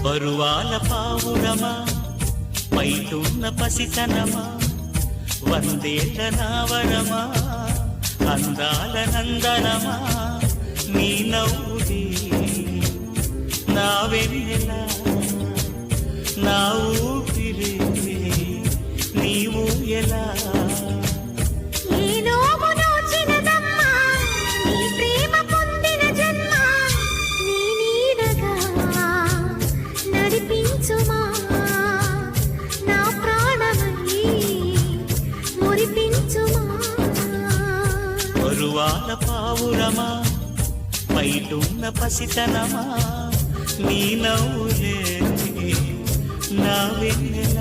పరువాల పావురమా పైటున్న పసితనమా వందేళ్ల నావరమా అందాల నందనమా నీ నవ్వుది నా వెన్నెల నా ఊపిరి నీవు ఎలా పరువాల పావురమా పైటున్న పసితనమా నీ నవ్వులే నా వెన్నెల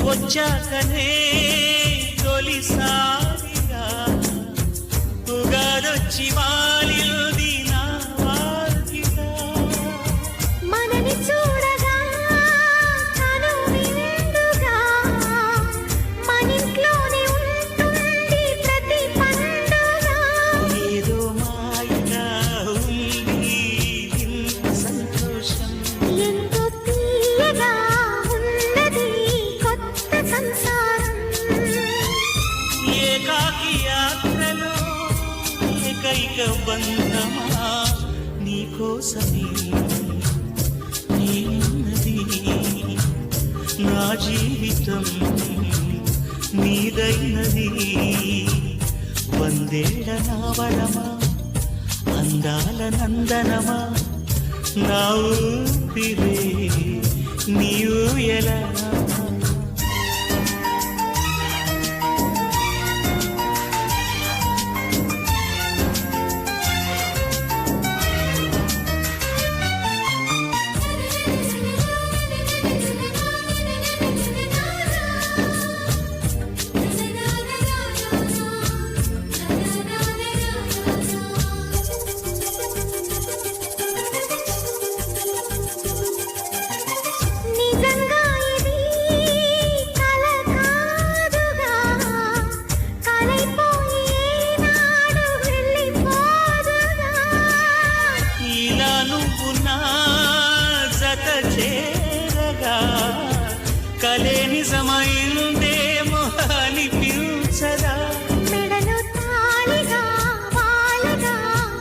వచ్చాకనే తొలిసారిగా ఉగాదొచ్చి వాలింది నా వాకిట మనని చూడగా తను నిండుగా మనింట్లోనే ఉంటుంది ప్రతి పండుగ ఏదో మాయగా ఉంది ఇంత సంతోషం ఎంతో తీయగా ఏకాకి యాత్రలో ఏకైక బంధమా నీకోసమే నీన్నది నా జీవితం నీదైనది వందేళ్ల నావరమా అందాల నందనమా నా ఊపిరే నీవు ఎలా కలే నిజమైందేమో అనిపించదా మెడలో తాళిగా వాలగా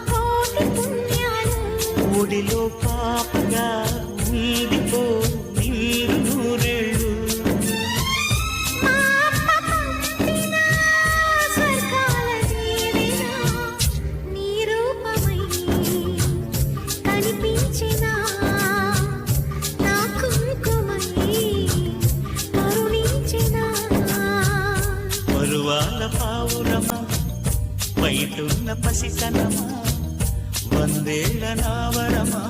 కోటి పుణ్యాలు ఒడిలో పాపగా ఉండిపో నిండు నూరేళ్ళు స్వర్గాల దేవినా నీ రూపమై కనిపించిన పరువాల పావురమా పైటున్న పసితనమా వందేళ్ల నావరమా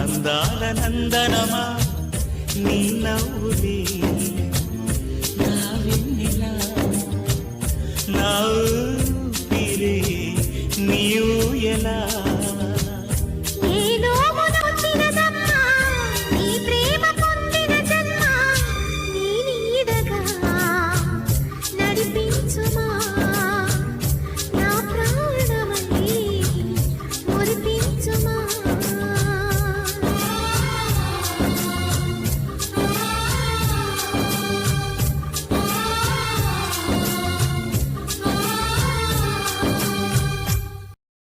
అందాల నందనమా నీ నవ్వులే